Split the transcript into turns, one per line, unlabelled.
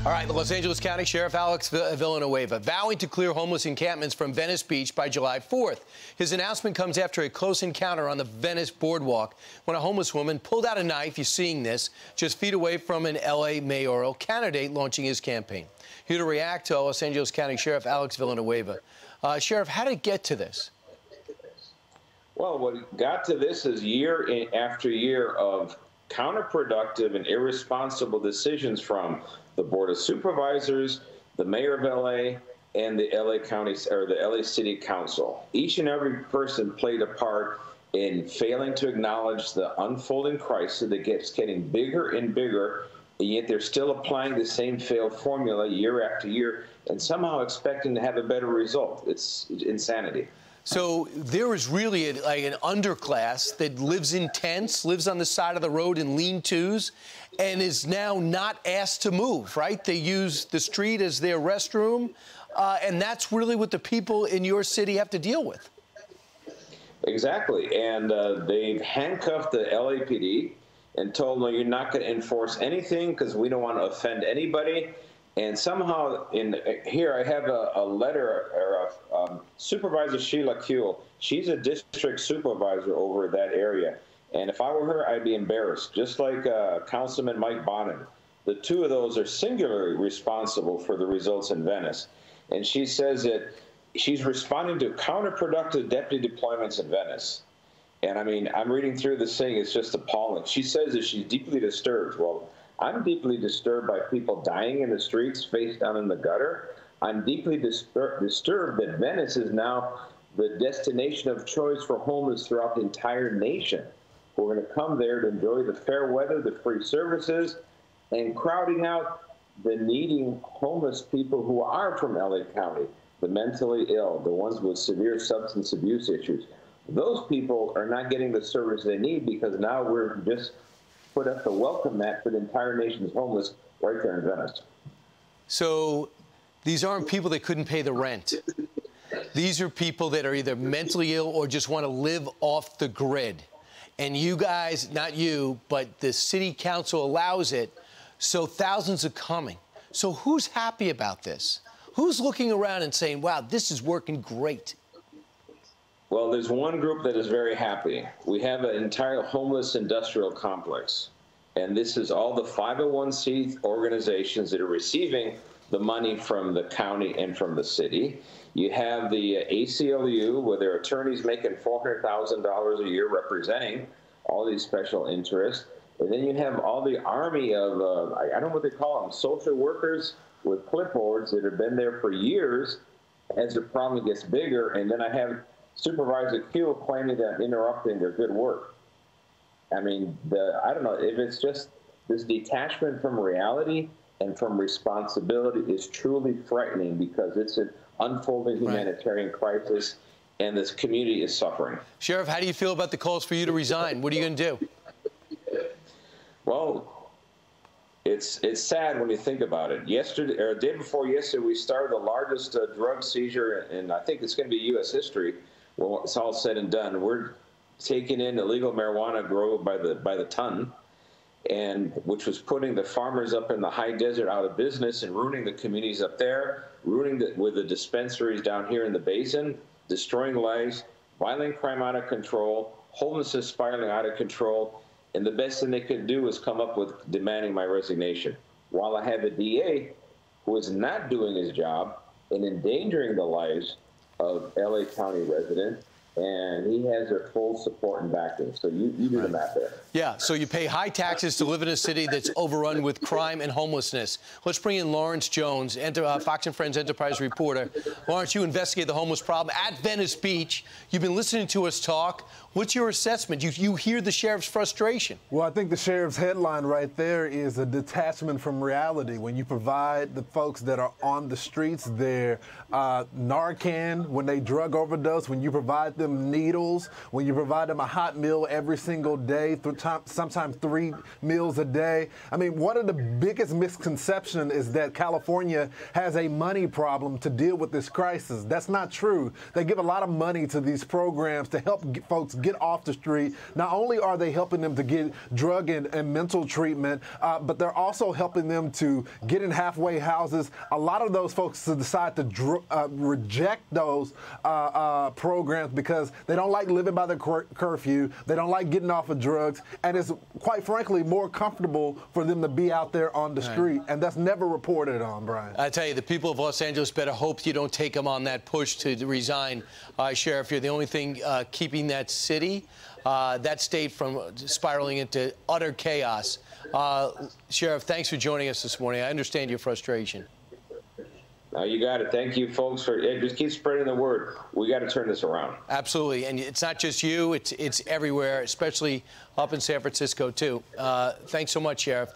All right, the Los Angeles County Sheriff Alex Villanueva vowing to clear homeless encampments from Venice Beach by July 4th. His announcement comes after a close encounter on the Venice boardwalk when a homeless woman pulled out a knife, you're seeing this, just feet away from an L.A. mayoral candidate launching his campaign. Here to react to Los Angeles County Sheriff Alex Villanueva. Sheriff, how did it get to this?
Well, what got to this is year after year of counterproductive and irresponsible decisions from the Board of Supervisors, the Mayor of LA, and the LA County or the LA City Council. Each and every person played a part in failing to acknowledge the unfolding crisis that gets getting bigger and bigger, and yet they're still applying the same failed formula year after year and somehow expecting to have a better result. It's insanity.
So there is really like an underclass that lives in tents, lives on the side of the road in lean-tos, and is now not asked to move, right? They use the street as their restroom, and that's really what the people in your city have to deal with.
Exactly, and they've handcuffed the LAPD and told them, you're not going to enforce anything because we don't want to offend anybody. And somehow, in here, I have a letter, or Supervisor Sheila Kuehl. She's a district supervisor over that area. And if I were her, I'd be embarrassed, just like Councilman Mike Bonin. The two of those are singularly responsible for the results in Venice. And she says that she's responding to counterproductive deputy deployments in Venice. And I mean, I'm reading through this thing, it's just appalling. She says that she's deeply disturbed. Well, I'm deeply disturbed by people dying in the streets, face down in the gutter. I'm deeply disturbed that Venice is now the destination of choice for homeless throughout the entire nation. We're going to come there to enjoy the fair weather, the free services, and crowding out the needing homeless people who are from LA County, the mentally ill, the ones with severe substance abuse issues. Those people are not getting the service they need because now we're just put up the welcome mat for the entire nation's homeless right there in Venice.
So these aren't people that couldn't pay the rent. These are people that are either mentally ill or just want to live off the grid. And you guys, not you, but the city council allows it, so thousands are coming. So who's happy about this? Who's looking around and saying, wow, this is working great?
Well, there's one group that is very happy. We have an entire homeless industrial complex, and this is all the 501c organizations that are receiving the money from the county and from the city. You have the ACLU, where their attorneys making $400,000 a year representing all these special interests. And then you have all the army of, I don't know what they call them, social workers with clipboards that have been there for years as the problem gets bigger. And then I have Supervisor Kuehl claiming that I'm interrupting their good work. I mean, I don't know, if it's just this detachment from reality and from responsibility is truly frightening because it's an unfolding humanitarian crisis and this community is suffering.
Sheriff, how do you feel about the calls for you to resign? What are you going to do?
Well, it's sad when you think about it. Yesterday, or the day before yesterday, we started the largest drug seizure, and I think it's going to be U.S. history. Well, it's all said and done. We're taking in illegal marijuana grown by the ton, and which was putting the farmers up in the high desert out of business and ruining the communities up there, ruining with the dispensaries down here in the basin, destroying lives, violent crime out of control, homelessness spiraling out of control, and the best thing they could do was come up with demanding my resignation. While I have a DA who is not doing his job and endangering the lives of LA County residents, and he has their full support and backing. So you do the math there.
Yeah, so you pay high taxes to live in a city that's overrun with crime and homelessness. Let's bring in Lawrence Jones, Fox and Friends Enterprise reporter. Lawrence, you investigate the homeless problem at Venice Beach. You've been listening to us talk. What's your assessment? You hear the sheriff's frustration.
Well, I think the sheriff's headline right there is a detachment from reality. When you provide the folks that are on the streets their Narcan when they drug overdose, when you provide them them needles, when you provide them a hot meal every single day, sometimes 3 meals a day. I mean, one of the biggest misconceptions is that California has a money problem to deal with this crisis. That's not true. They give a lot of money to these programs to help folks get off the street. Not only are they helping them to get drug and mental treatment, but they're also helping them to get in halfway houses. A lot of those folks decide to reject those programs because they don't like living by the curfew. They don't like getting off of drugs. And it's, quite frankly, more comfortable for them to be out there on the street. And that's never reported on, Brian.
I tell you, the people of Los Angeles better hope you don't take them on that push to resign. Sheriff, you're the only thing keeping that city, that state from spiraling into utter chaos. Sheriff, thanks for joining us this morning. I understand your frustration.
You got it. Thank you, folks, for just keep spreading the word. We got to turn this around.
Absolutely, and it's not just you; it's everywhere, especially up in San Francisco too. Thanks so much, Sheriff.